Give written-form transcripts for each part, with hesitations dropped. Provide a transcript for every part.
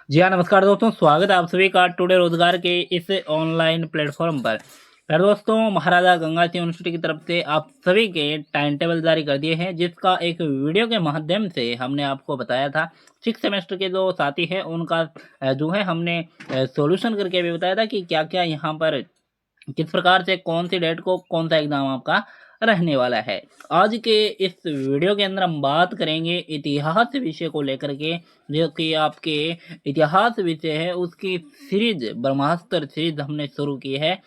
जी हाँ, नमस्कार दोस्तों, स्वागत है आप सभी का टुडे रोजगार के इस ऑनलाइन प्लेटफॉर्म पर। फिर दोस्तों, महाराजा गंगा सिंह यूनिवर्सिटी की तरफ से आप सभी के टाइम टेबल जारी कर दिए हैं, जिसका एक वीडियो के माध्यम से हमने आपको बताया था। 6 सेमेस्टर के जो साथी हैं उनका जो है हमने सॉल्यूशन करके भी बताया था कि क्या-क्या यहाँ पर किस प्रकार से कौन सी डेट को कौन सा एग्जाम आपका रहने वाला है। आज के इस वीडियो के अंदर हम बात करेंगे इतिहास विषय को लेकर के, जो कि आपके इतिहास विषय है उसकी सीरीज ब्रह्मास्त्र सीरीज हमने शुरू की है।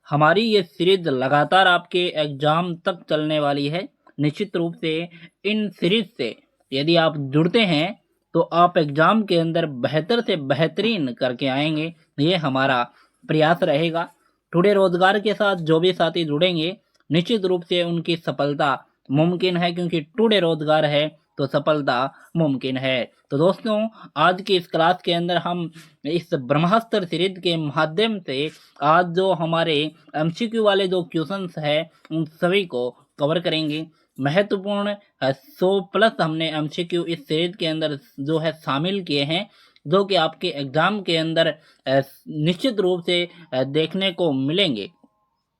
हमारी ये सीरीज लगातार आपके एग्जाम तक चलने वाली है। निश्चित रूप से इन सीरीज से यदि आप जुड़ते हैं तो आप एग्जाम के अंदर बेहतर से बेहतरीन करके आएंगे, ये हमारा प्रयास रहेगा। टुडे रोजगार के साथ जो भी साथी जुड़ेंगे निश्चित रूप से उनकी सफलता मुमकिन है, क्योंकि टुडे रोजगार है तो सफलता मुमकिन है। तो दोस्तों, आज की इस क्लास के अंदर हम इस ब्रह्मास्त्र सीरीज के माध्यम से आज जो हमारे एमसीक्यू वाले जो क्वेश्चंस है उन सभी को कवर करेंगे। महत्वपूर्ण 100+ हमने एमसीक्यू इस सीरीज के अंदर जो है शामिल किए हैं, जो कि आपके एग्जाम के अंदर निश्चित रूप से देखने को मिलेंगे।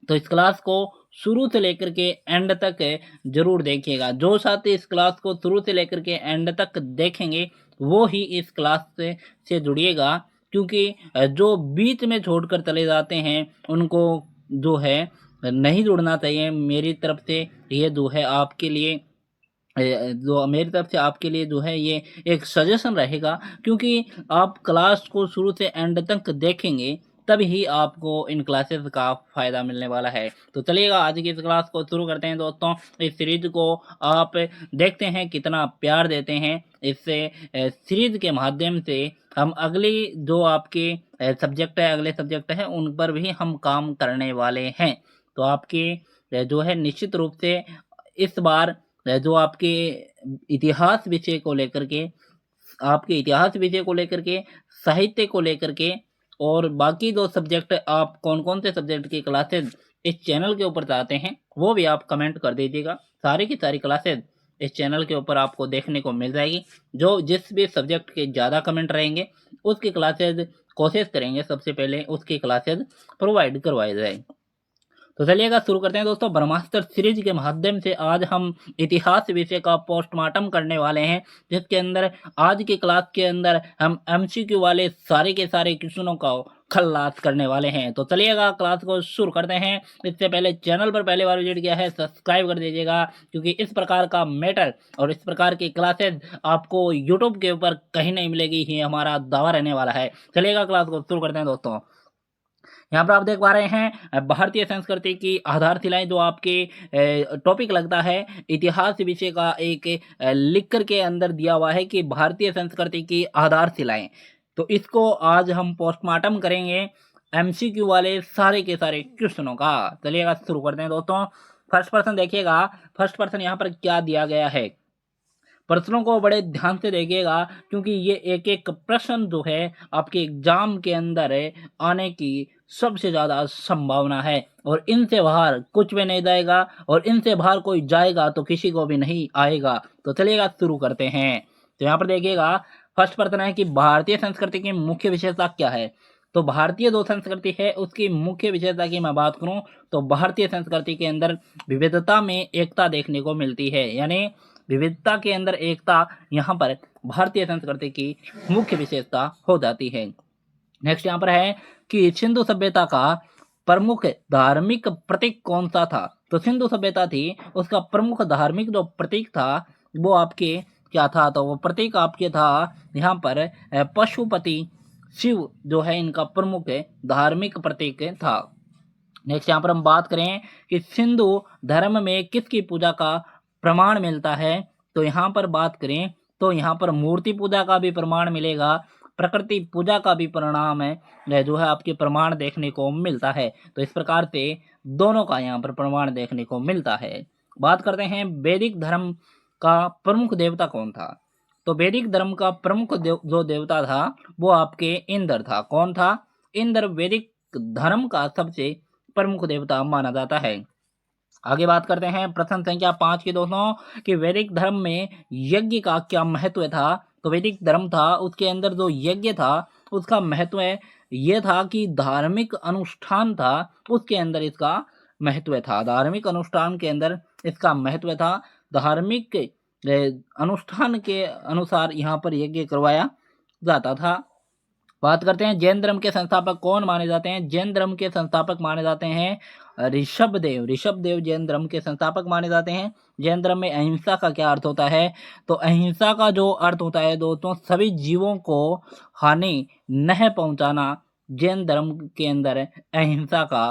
तो इस क्लास को शुरू से लेकर के एंड तक जरूर देखिएगा। जो साथी इस क्लास को शुरू से लेकर के एंड तक देखेंगे वो ही इस क्लास से जुड़िएगा, क्योंकि जो बीच में छोड़कर चले जाते हैं उनको जो है नहीं जुड़ना चाहिए। मेरी तरफ से ये जो है आपके लिए जो मेरी तरफ से आपके लिए जो है ये एक सजेशन रहेगा, क्योंकि आप क्लास को शुरू से एंड तक देखेंगे तभी आपको इन क्लासेस का फ़ायदा मिलने वाला है। तो चलिएगा, आज की इस क्लास को शुरू करते हैं दोस्तों। इस सीरीज को आप देखते हैं कितना प्यार देते हैं। इससे सीरीज के माध्यम से हम अगली जो आपके सब्जेक्ट है, अगले सब्जेक्ट हैं उन पर भी हम काम करने वाले हैं। तो आपके जो है निश्चित रूप से इस बार जो आपके इतिहास विषय को लेकर के, आपके इतिहास विषय को लेकर के, साहित्य को लेकर के और बाकी दो सब्जेक्ट, आप कौन-कौन से सब्जेक्ट की क्लासेस इस चैनल के ऊपर चाहते हैं वो भी आप कमेंट कर दीजिएगा। सारी की सारी क्लासेस इस चैनल के ऊपर आपको देखने को मिल जाएगी। जो जिस भी सब्जेक्ट के ज़्यादा कमेंट रहेंगे उसकी क्लासेस कोशिश करेंगे सबसे पहले उसकी क्लासेस प्रोवाइड करवाई जाए। तो चलिएगा, शुरू करते हैं दोस्तों। ब्रह्मास्त्र सीरीज के माध्यम से आज हम इतिहास विषय का पोस्टमार्टम करने वाले हैं, जिसके अंदर आज की क्लास के अंदर हम एमसीक्यू वाले सारे के सारे क्वेश्चनों का खल्लास करने वाले हैं। तो चलिएगा, क्लास को शुरू करते हैं। इससे पहले चैनल पर पहले बार विजिट किया है सब्सक्राइब कर दीजिएगा, क्योंकि इस प्रकार का मैटर और इस प्रकार की क्लासेज आपको यूट्यूब के ऊपर कहीं नहीं मिलेगी, ये हमारा दावा रहने वाला है। चलिएगा, क्लास को शुरू करते हैं दोस्तों। यहाँ पर आप देख पा रहे हैं भारतीय संस्कृति की आधारशिलाएं, जो आपके टॉपिक लगता है इतिहास विषय का, एक लिख कर के अंदर दिया हुआ है कि भारतीय संस्कृति की आधारशिलाएं। तो इसको आज हम पोस्टमार्टम करेंगे एमसीक्यू वाले सारे के सारे क्वेश्चनों का। चलिएगा, शुरू करते हैं दोस्तों। फर्स्ट पर्सन देखिएगा, फर्स्ट पर्सन यहाँ पर क्या दिया गया है। प्रश्नों को बड़े ध्यान से देखिएगा, क्योंकि ये एक एक प्रश्न जो है आपके एग्जाम के अंदर आने की सबसे ज़्यादा संभावना है, और इनसे बाहर कुछ भी नहीं जाएगा, और इनसे बाहर कोई जाएगा तो किसी को भी नहीं आएगा। तो चलिएगा, शुरू करते हैं। तो यहाँ पर देखिएगा, फर्स्ट प्रश्न है कि भारतीय संस्कृति की मुख्य विशेषता क्या है। तो भारतीय जो संस्कृति है उसकी मुख्य विशेषता की मैं बात करूं तो भारतीय संस्कृति के अंदर विविधता में एकता देखने को मिलती है, यानी विविधता के अंदर एकता यहाँ पर भारतीय संस्कृति की मुख्य विशेषता हो जाती है। नेक्स्ट यहाँ पर है कि सिंधु सभ्यता का प्रमुख धार्मिक प्रतीक कौन सा था। तो सिंधु सभ्यता थी, उसका प्रमुख धार्मिक जो प्रतीक था वो आपके क्या था। तो वो प्रतीक आपके था यहाँ पर पशुपति शिव जो है इनका प्रमुख धार्मिक प्रतीक था। नेक्स्ट यहाँ पर हम बात करें कि सिंधु धर्म में किसकी पूजा का प्रमाण मिलता है। तो यहाँ पर बात करें तो यहाँ पर मूर्ति पूजा का भी प्रमाण मिलेगा, प्रकृति पूजा का भी परिणाम है जो है आपके प्रमाण देखने को मिलता है। तो इस प्रकार से दोनों का यहाँ पर प्रमाण देखने को मिलता है। बात करते हैं वैदिक धर्म का प्रमुख देवता कौन था। तो वैदिक धर्म का प्रमुख जो देवता था वो आपके इंद्र था। कौन था? इंद्र वैदिक धर्म का सबसे प्रमुख देवता माना जाता है। आगे बात करते हैं प्रश्न संख्या 5 की दोस्तों कि वैदिक धर्म में यज्ञ का क्या महत्व था। तो वैदिक धर्म था उसके अंदर जो यज्ञ था उसका महत्व ये था कि धार्मिक अनुष्ठान था उसके अंदर इसका महत्व था। धार्मिक अनुष्ठान के अंदर इसका महत्व था। धार्मिक अनुष्ठान के अनुसार यहाँ पर यज्ञ करवाया जाता था। बात करते हैं जैन धर्म के संस्थापक कौन माने जाते हैं। जैन धर्म के संस्थापक माने जाते हैं ऋषभदेव। ऋषभदेव जैन धर्म के संस्थापक माने जाते हैं। जैन धर्म में अहिंसा का क्या अर्थ होता है, तो अहिंसा का जो अर्थ होता है दोस्तों, सभी जीवों को हानि न पहुंचाना जैन धर्म के अंदर अहिंसा का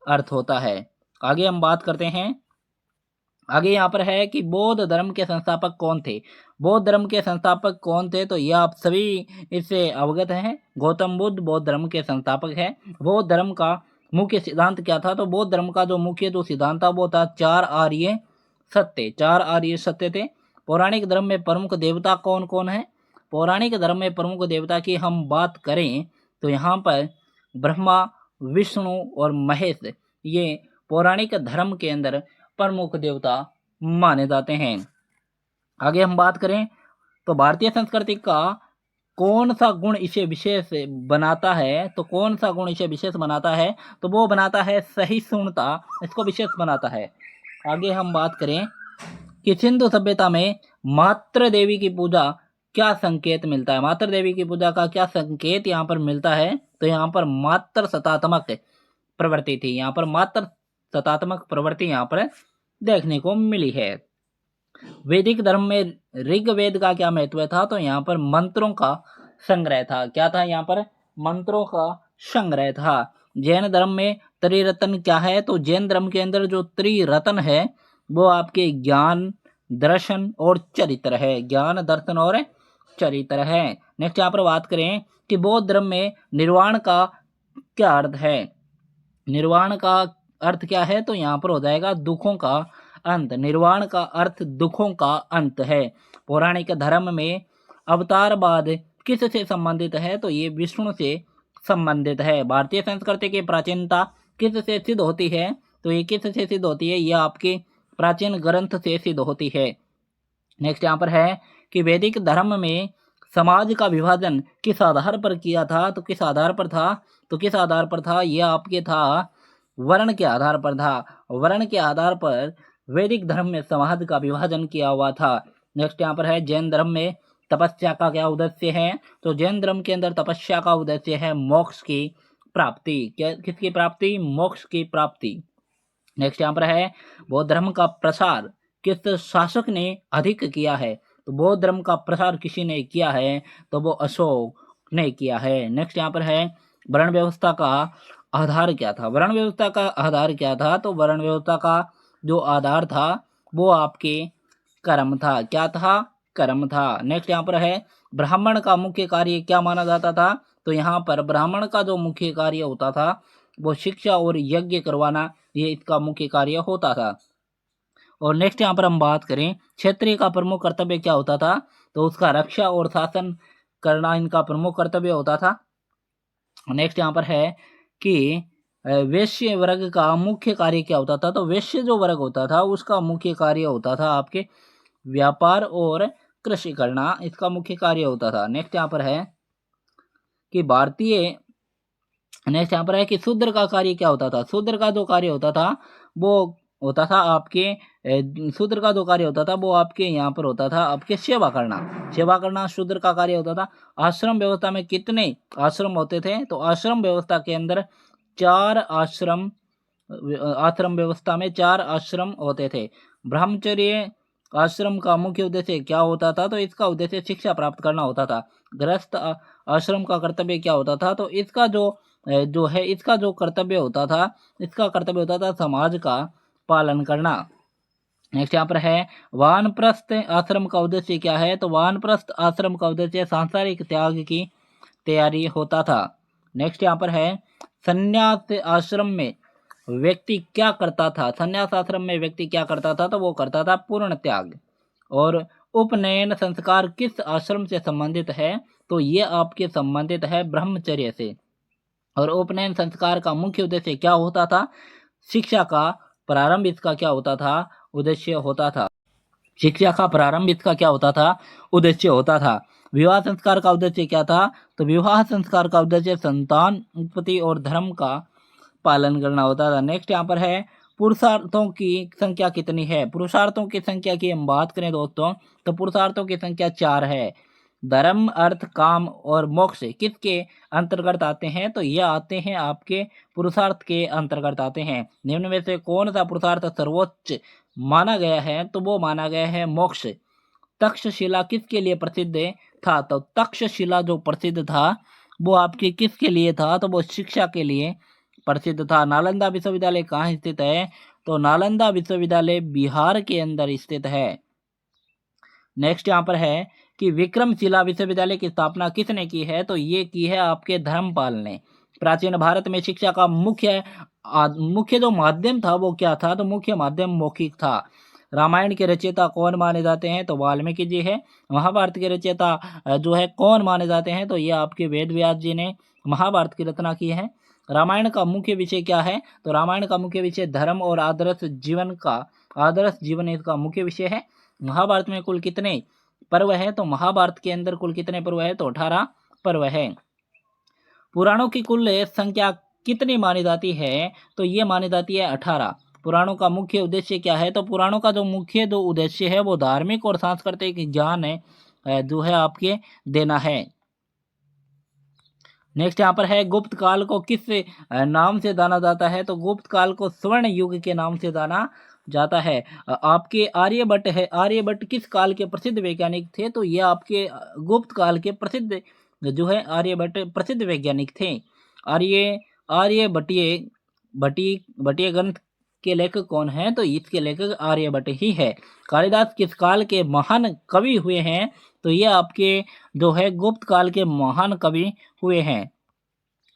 अर्थ होता है। आगे हम बात करते हैं। आगे यहाँ पर है कि बौद्ध धर्म के संस्थापक कौन थे। बौद्ध धर्म के संस्थापक कौन थे, तो यह आप सभी इससे अवगत हैं। गौतम बुद्ध बौद्ध धर्म के संस्थापक है। बौद्ध धर्म का मुख्य सिद्धांत क्या था, तो बौद्ध धर्म का जो मुख्य सिद्धांत था वो था 4 आर्य सत्य। 4 आर्य सत्य थे। पौराणिक धर्म में प्रमुख देवता कौन कौन है। पौराणिक धर्म में प्रमुख देवता की हम बात करें तो यहाँ पर ब्रह्मा, विष्णु और महेश ये पौराणिक धर्म के अंदर प्रमुख देवता माने जाते हैं। आगे हम बात करें तो भारतीय संस्कृति का कौन सा गुण इसे विशेष बनाता है, तो कौन सा गुण इसे विशेष बनाता है, तो वो बनाता है सहिष्णुता, इसको विशेष बनाता है। आगे हम बात करें कि सिंधु सभ्यता में मातृ देवी की पूजा क्या संकेत मिलता है। मातृ देवी की पूजा का क्या संकेत यहाँ पर मिलता है, तो यहाँ पर मातृ सतात्मक प्रवृत्ति थी। यहाँ पर मातृ सतात्मक प्रवृत्ति यहाँ पर देखने को मिली है। वैदिक धर्म में ऋग्वेद का क्या महत्व था, तो यहाँ पर मंत्रों का संग्रह था। क्या था यहाँ पर, मंत्रों का संग्रह था। जैन धर्म में त्रिरत्न क्या है, तो जैन धर्म के अंदर जो त्रिरत्न है वो आपके ज्ञान, दर्शन और चरित्र है। ज्ञान, दर्शन और चरित्र है। नेक्स्ट यहाँ पर बात करें कि बौद्ध धर्म में निर्वाण का क्या अर्थ है। निर्वाण का अर्थ क्या है, तो यहाँ पर हो जाएगा दुखों का अंत। निर्वाण का अर्थ दुखों का अंत है। पौराणिक धर्म में अवतारवाद किससे संबंधित है, तो ये विष्णु से संबंधित है। भारतीय संस्कृति की प्राचीनता किससे सिद्ध होती है, तो ये किससे सिद्ध होती है, यह आपके प्राचीन ग्रंथ से सिद्ध होती है। नेक्स्ट यहाँ पर है कि वैदिक धर्म में समाज का विभाजन किस आधार पर किया था, तो किस आधार पर था, तो किस आधार पर था, यह आपके था वर्ण के आधार पर था। वर्ण के आधार पर वैदिक धर्म में समाज का विभाजन किया हुआ था। नेक्स्ट यहाँ पर है जैन धर्म में तपस्या का क्या उद्देश्य है, तो जैन धर्म के अंदर तपस्या का उद्देश्य है मोक्ष की प्राप्ति। क्या, किसकी प्राप्ति, मोक्ष की प्राप्ति। नेक्स्ट यहाँ पर है बौद्ध धर्म का प्रसार किस शासक ने अधिक किया है, तो बौद्ध धर्म का प्रसार किसी ने किया है, तो वो अशोक ने किया है। नेक्स्ट यहाँ पर है वर्ण व्यवस्था का आधार क्या था। वर्ण व्यवस्था का आधार क्या था, तो वर्ण व्यवस्था का जो आधार था वो आपके कर्म था। क्या था, कर्म था। नेक्स्ट यहाँ पर है ब्राह्मण का मुख्य कार्य क्या माना जाता था, तो यहाँ पर ब्राह्मण का जो मुख्य कार्य होता था वो शिक्षा और यज्ञ करवाना, ये इसका मुख्य कार्य होता था। और नेक्स्ट यहाँ पर हम बात करें क्षत्रिय का प्रमुख कर्तव्य क्या होता था, तो उसका रक्षा और शासन करना इनका प्रमुख कर्तव्य होता था। नेक्स्ट यहाँ पर है कि वैश्य वर्ग का मुख्य कार्य क्या होता था, तो वैश्य जो वर्ग होता था उसका मुख्य कार्य होता था आपके व्यापार और कृषि करना, इसका मुख्य कार्य होता था। नेक्स्ट यहाँ पर है कि नेक्स्ट यहाँ पर है कि शूद्र का कार्य क्या होता था। शूद्र का जो कार्य होता था वो होता था आपके शूद्र का जो कार्य होता था वो आपके यहाँ पर होता था आपके सेवा करना। सेवा करना शूद्र का कार्य होता था। आश्रम व्यवस्था में कितने आश्रम होते थे, तो आश्रम व्यवस्था के अंदर 4 आश्रम व्यवस्था में 4 आश्रम होते थे। ब्रह्मचर्य आश्रम का मुख्य उद्देश्य क्या होता था, तो इसका उद्देश्य शिक्षा प्राप्त करना होता था। गृहस्थ आश्रम का कर्तव्य क्या होता था, तो इसका इसका जो कर्तव्य होता था, इसका कर्तव्य होता था समाज का पालन करना। नेक्स्ट यहाँ पर है वानप्रस्थ आश्रम का उद्देश्य क्या है, तो वानप्रस्थ आश्रम का उद्देश्य सांसारिक त्याग की तैयारी होता था। नेक्स्ट यहाँ पर है संन्यास आश्रम में व्यक्ति क्या करता था। संन्यास आश्रम में व्यक्ति क्या करता था, तो वो करता था पूर्ण त्याग। और उपनयन संस्कार किस आश्रम से संबंधित है, तो ये आपके संबंधित है ब्रह्मचर्य से। और उपनयन संस्कार का मुख्य उद्देश्य क्या होता था, शिक्षा का प्रारंभ इसका क्या होता था, उद्देश्य होता था। शिक्षा का प्रारंभ इसका क्या होता था, उद्देश्य होता था। विवाह संस्कार का उद्देश्य क्या था? तो विवाह संस्कार का उद्देश्य संतान उत्पत्ति और धर्म का पालन करना होता था। नेक्स्ट यहाँ पर है पुरुषार्थों की संख्या कितनी है? पुरुषार्थों की संख्या की हम बात करें दोस्तों तो पुरुषार्थों की संख्या 4 है। धर्म, अर्थ, काम और मोक्ष किसके अंतर्गत आते हैं? तो ये आते हैं आपके पुरुषार्थ के अंतर्गत आते हैं। निम्न में से कौन सा पुरुषार्थ सर्वोच्च माना गया है? तो वो माना गया है मोक्ष। तक्षशिला किसके लिए प्रसिद्ध था? तो तक्षशिला जो प्रसिद्ध था वो आपके किसके लिए था? तो वो शिक्षा के लिए प्रसिद्ध था। नालंदा विश्वविद्यालय कहाँ स्थित है? तो नालंदा विश्वविद्यालय बिहार के अंदर स्थित है। नेक्स्ट यहाँ पर है कि विक्रमशिला विश्वविद्यालय की स्थापना किसने की है? तो ये की है आपके धर्मपाल ने। प्राचीन भारत में शिक्षा का मुख्य जो माध्यम था वो क्या था? तो मुख्य माध्यम मौखिक था। रामायण के रचयिता कौन माने जाते हैं? तो वाल्मीकि जी है। महाभारत के रचयिता जो है कौन माने जाते हैं? तो ये आपके वेद व्यास जी ने महाभारत की रचना की है। रामायण का मुख्य विषय क्या है? तो रामायण का मुख्य विषय धर्म और आदर्श जीवन इसका मुख्य विषय है। महाभारत में कुल कितने पर्व है? तो महाभारत के अंदर कुल कितने पर्व है? तो 18 पर्व है। पुराणों की कुल संख्या कितनी मानी जाती है? तो ये मानी जाती है 18। पुराणों का मुख्य उद्देश्य क्या है? तो पुराणों का जो मुख्य दो उद्देश्य है वो धार्मिक और सांस्कृतिक ज्ञान है जो है आपके देना है। नेक्स्ट यहाँ पर है गुप्त काल को किस नाम से जाना जाता है? तो गुप्त काल को स्वर्ण युग के नाम से जाना जाता है। आपके आर्यभट्ट है। आर्यभट्ट किस काल के प्रसिद्ध वैज्ञानिक थे? तो ये आपके गुप्त काल के प्रसिद्ध जो है आर्यभट्ट प्रसिद्ध वैज्ञानिक थे। भट्टीय ग्रंथ के लेखक कौन है? तो इसके लेखक आर्यभट्ट ही है। कालिदास किस काल के महान कवि हुए हैं? तो ये आपके जो है गुप्त काल के महान कवि हुए हैं।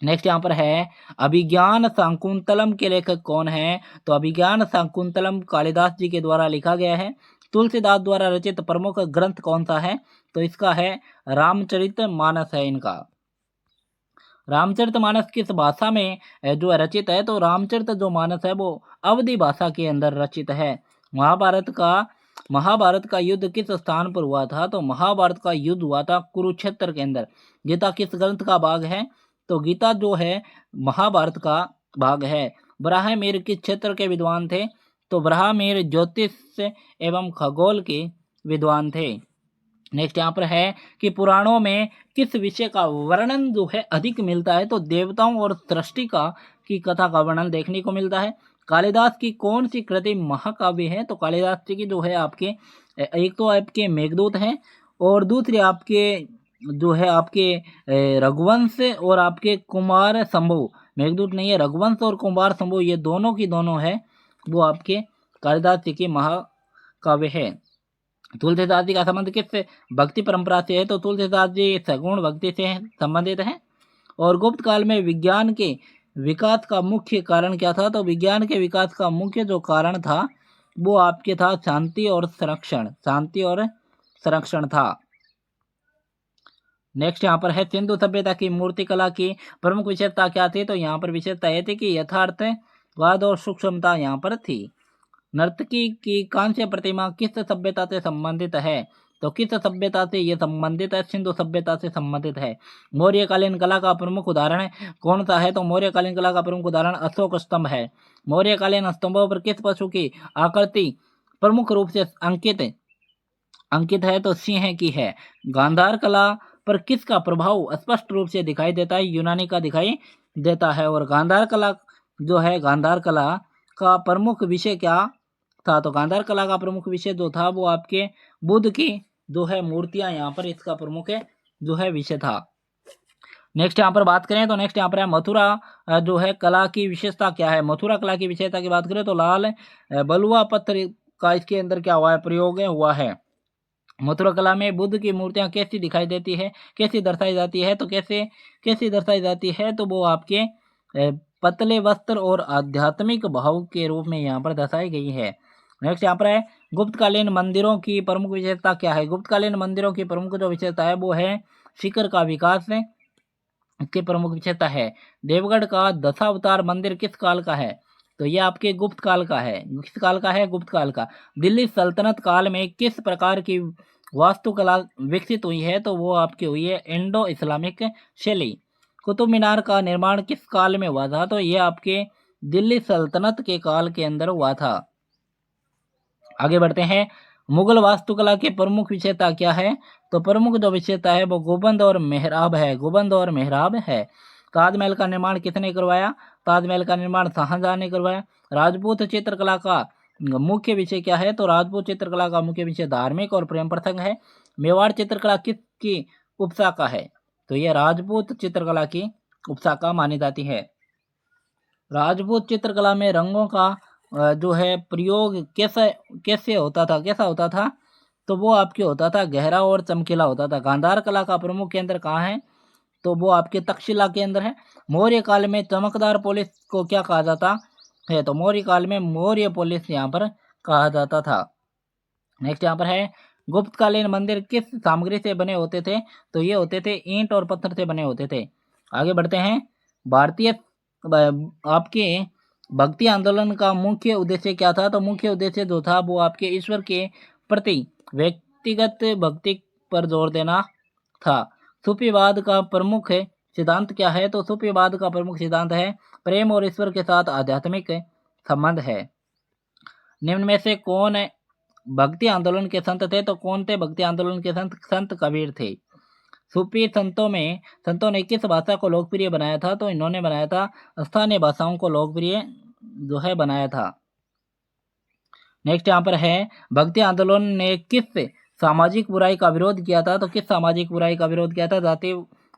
नेक्स्ट यहाँ पर है अभिज्ञान शाकुंतलम के लेखक कौन है? तो अभिज्ञान शाकुंतलम कालिदास जी के द्वारा लिखा गया है। तुलसीदास द्वारा रचित प्रमुख ग्रंथ कौन सा है? तो इसका है रामचरितमानस है इनका। रामचरितमानस किस भाषा में जो रचित है? तो रामचरित जो मानस है वो अवधी भाषा के अंदर रचित है। महाभारत का युद्ध किस स्थान पर हुआ था? तो महाभारत का युद्ध हुआ था कुरुक्षेत्र के अंदर। गीता किस ग्रंथ का भाग है? तो गीता जो है महाभारत का भाग है। ब्राह्मण किस क्षेत्र के विद्वान थे? तो ब्राह्मण ज्योतिष एवं खगोल के विद्वान थे। नेक्स्ट यहाँ पर है कि पुराणों में किस विषय का वर्णन जो है अधिक मिलता है? तो देवताओं और सृष्टि की कथा का वर्णन देखने को मिलता है। कालिदास की कौन सी कृति महाकाव्य है? तो कालिदास जी की जो है आपके एक तो आपके मेघदूत हैं और दूसरे आपके जो है आपके रघुवंश और आपके कुमार संभव। मेघदूत नहीं है, रघुवंश और कुमार संभव ये दोनों की दोनों है वो आपके कालिदास जी की महाकाव्य है। तुलसीदास जी का संबंध किस भक्ति परंपरा से है? तो तुलसीदास जी सगुण भक्ति से संबंधित हैं। और गुप्त काल में विज्ञान के विकास का मुख्य कारण क्या था? तो विज्ञान के विकास का मुख्य जो कारण था वो आपके था शांति और संरक्षण था। नेक्स्ट यहाँ पर है सिंधु सभ्यता की मूर्तिकला की प्रमुख विशेषता क्या थी? तो यहाँ पर विशेषता यह थी कि यथार्थवाद और सूक्ष्मता यहाँ पर थी। नर्तकी की कांस्य प्रतिमा किस सभ्यता से संबंधित है? तो किस सभ्यता से यह संबंधित है? सिंधु सभ्यता से संबंधित है। मौर्यकालीन कला का प्रमुख उदाहरण कौन सा है? तो मौर्यकालीन कला का प्रमुख उदाहरण अशोक स्तंभ है। मौर्यकालीन स्तंभों पर किस पशु की आकृति प्रमुख रूप से अंकित है? तो सिंह की है। गांधार कला पर किसका प्रभाव स्पष्ट रूप से दिखाई देता है? यूनानी का दिखाई देता है। और गांधार कला जो है गांधार कला का प्रमुख विषय क्या था? तो गांधार कला का प्रमुख विषय जो था वो आपके बुद्ध की जो है मूर्तियां यहाँ पर इसका प्रमुख जो है विषय था। नेक्स्ट यहाँ पर बात करें तो नेक्स्ट यहाँ पर है मथुरा जो है कला की विशेषता क्या है? मथुरा कला की विशेषता की बात करें तो लाल बलुआ पत्थर का इसके अंदर क्या हुआ है? प्रयोग हुआ है। मथुरा कला में बुद्ध की मूर्तियां कैसी दिखाई देती है, कैसी दर्शाई जाती है? तो कैसी दर्शाई जाती है? तो वो आपके पतले वस्त्र और आध्यात्मिक भाव के रूप में यहाँ पर दर्शाई गई है। नेक्स्ट यहाँ पर है गुप्तकालीन मंदिरों की प्रमुख विशेषता क्या है? गुप्तकालीन मंदिरों की प्रमुख जो विशेषता है वो है शिखर का विकास की प्रमुख विशेषता है। देवगढ़ का दशावतार मंदिर किस काल का है? तो ये आपके गुप्त काल का है। किस काल का है? गुप्त काल का। दिल्ली सल्तनत काल में किस प्रकार की वास्तुकला विकसित हुई है तो वो आपकी हुई है इंडो इस्लामिक शैली। कुतुब मीनार का निर्माण किस काल में हुआ था? तो ये आपके दिल्ली सल्तनत के काल के अंदर हुआ था। आगे बढ़ते हैं। मुगल वास्तुकला के प्रमुख विशेषता क्या है? तो प्रमुख जो विशेषता है वो गुंबद और मेहराब है। गुंबद और मेहराब है। ताजमहल का निर्माण किसने करवाया? ताजमहल का निर्माण शाहजहां ने करवाया। राजपूत चित्रकला का मुख्य विषय क्या है? तो राजपूत चित्रकला का मुख्य विषय धार्मिक और प्रेम प्रसंग है। मेवाड़ चित्रकला किसकी उपशाखा है? तो यह राजपूत चित्रकला की उपशाखा मानी जाती है। राजपूत चित्रकला में रंगों का जो है प्रयोग कैसे होता था, कैसा होता था? तो वो आपके होता था गहरा और चमकीला होता था। गांधार कला का प्रमुख केंद्र कहाँ है? तो वो आपके तक्षशिला के अंदर है। मौर्य काल में चमकदार पोलिस को क्या कहा जाता है? तो मौर्य काल में मौर्य पोलिस यहाँ पर कहा जाता था। नेक्स्ट यहाँ पर है, गुप्तकालीन मंदिर किस सामग्री से बने होते थे? तो ये होते थे ईंट और पत्थर से बने होते थे। आगे बढ़ते हैं। भारतीय आपके भक्ति आंदोलन का मुख्य उद्देश्य क्या था? तो मुख्य उद्देश्य जो था वो आपके ईश्वर के प्रति व्यक्तिगत भक्ति पर जोर देना था। सूफीवाद का प्रमुख सिद्धांत क्या है? तो सूफीवाद का प्रमुख सिद्धांत है प्रेम और ईश्वर के साथ आध्यात्मिक संबंध है। निम्न में से कौन भक्ति आंदोलन के संत थे? तो कौन थे भक्ति आंदोलन के संत? संत कबीर थे। सूफी संतों ने किस भाषा को लोकप्रिय बनाया था? तो इन्होंने बनाया था स्थानीय भाषाओं को लोकप्रिय जो है बनाया था। नेक्स्ट यहाँ पर है, भक्ति आंदोलन ने किस सामाजिक बुराई का विरोध किया था? तो किस सामाजिक बुराई का विरोध किया था? जाति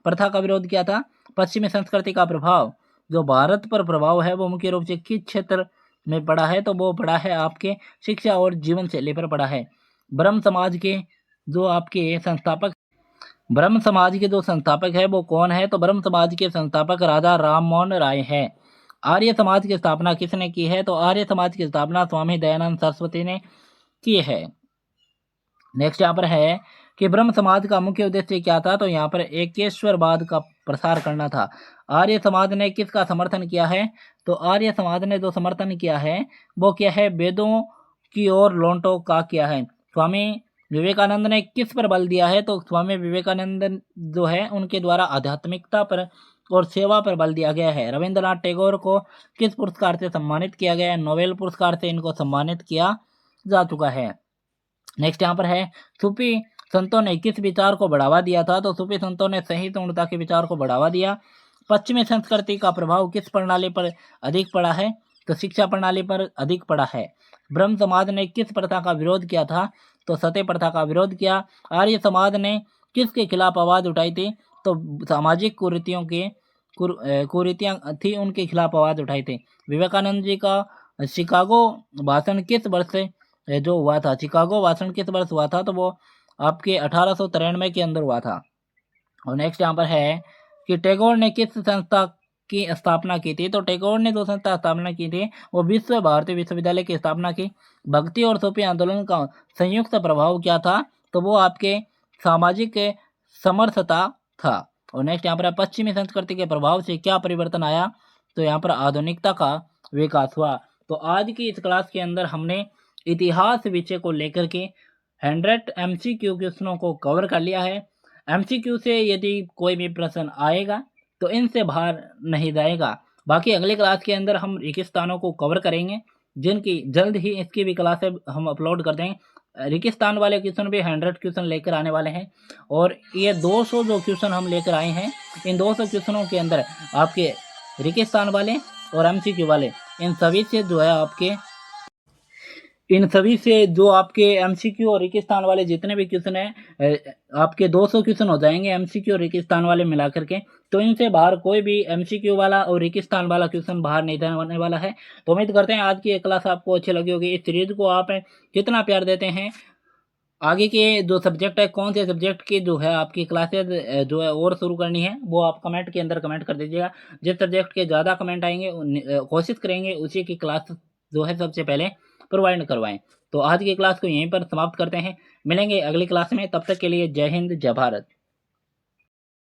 प्रथा का विरोध किया था। पश्चिमी संस्कृति का प्रभाव जो भारत पर प्रभाव है वो मुख्य रूप से किस क्षेत्र में पड़ा है? तो वो पड़ा है आपके शिक्षा और जीवन शैली पर पड़ा है। ब्रह्म समाज के जो आपके संस्थापक है वो कौन है? तो ब्रह्म समाज के संस्थापक राजा राम मोहन राय है। आर्य समाज की स्थापना किसने की है? तो आर्य समाज की स्थापना स्वामी दयानंद सरस्वती ने की है। नेक्स्ट यहाँ पर है कि ब्रह्म समाज का मुख्य उद्देश्य क्या था? तो यहाँ पर एकेश्वरवाद का प्रसार करना था। आर्य समाज ने किसका समर्थन किया है? तो आर्य समाज ने जो समर्थन किया है वो क्या है? वेदों की ओर लौटों का किया है। स्वामी विवेकानंद ने किस पर बल दिया है? तो स्वामी विवेकानंद जो है उनके द्वारा आध्यात्मिकता पर और सेवा पर बल दिया गया है। रविंद्रनाथ टैगोर को किस पुरस्कार से सम्मानित किया गया है? नोबेल पुरस्कार से इनको सम्मानित किया जा चुका है। नेक्स्ट यहाँ पर है, सूफी संतों ने किस विचार को बढ़ावा दिया था? तो सूफी संतों ने सही पूर्णता के विचार को बढ़ावा दिया। पश्चिमी संस्कृति का प्रभाव किस प्रणाली पर अधिक पड़ा है? तो शिक्षा प्रणाली पर अधिक पड़ा है। ब्रह्म समाज ने किस प्रथा का विरोध किया था? तो सती प्रथा का विरोध किया। आर्य समाज ने किसके खिलाफ आवाज उठाई थी? तो सामाजिक कुरीतियां थी उनके खिलाफ आवाज उठाई थी। विवेकानंद जी का शिकागो भाषण किस वर्ष से जो हुआ था? शिकागो भाषण किस वर्ष हुआ था? तो वो आपके 1893 के अंदर हुआ था। और नेक्स्ट यहाँ पर है कि टैगोर ने किस संस्था की स्थापना की थी? तो टैगोर ने जो संस्था स्थापना की थी वो विश्व भारती विश्वविद्यालय की स्थापना की। भक्ति और सूफी आंदोलन का संयुक्त प्रभाव क्या था? तो वो आपके सामाजिक समरसता था। और नेक्स्ट यहाँ पर पश्चिमी संस्कृति के प्रभाव से क्या परिवर्तन आया? तो यहाँ पर आधुनिकता का विकास हुआ। तो आज की इस क्लास के अंदर हमने इतिहास विषय को लेकर के 100 MCQ क्वेश्चनों को कवर कर लिया है। MCQ से यदि कोई भी प्रश्न आएगा तो इनसे बाहर नहीं जाएगा। बाकी अगली क्लास के अंदर हम रेगिस्तानों को कवर करेंगे, जिनकी जल्द ही इसकी भी क्लासें हम अपलोड कर देंगे। रेगिस्तान वाले क्वेश्चन भी 100 क्वेश्चन लेकर आने वाले हैं और ये 200 जो क्वेश्चन हम लेकर आए हैं, इन 200 क्वेश्चनों के अंदर आपके रेगिस्तान वाले और MCQ वाले इन सभी से जो आपके MCQ और रेगिस्तान वाले जितने भी क्वेश्चन हैं आपके 200 क्वेश्चन हो जाएंगे MCQ और रेगिस्तान वाले मिला करके। तो इनसे बाहर कोई भी MCQ वाला और रेगिस्तान वाला क्वेश्चन बाहर नहीं जाने वाला है। तो उम्मीद करते हैं आज की क्लास आपको अच्छी लगी होगी। इस सीरीज को आप कितना प्यार देते हैं। आगे के जो सब्जेक्ट है, कौन से सब्जेक्ट की जो है आपकी क्लासेज जो है और शुरू करनी है वो आप कमेंट के अंदर कमेंट कर दीजिएगा। जिस सब्जेक्ट के ज़्यादा कमेंट आएंगे कोशिश करेंगे उसी की क्लास जो है सबसे पहले प्रोवाइड करवाएं। तो आज की क्लास को यहीं पर समाप्त करते हैं। मिलेंगे अगली क्लास में, तब तक के लिए जय हिंद जय भारत।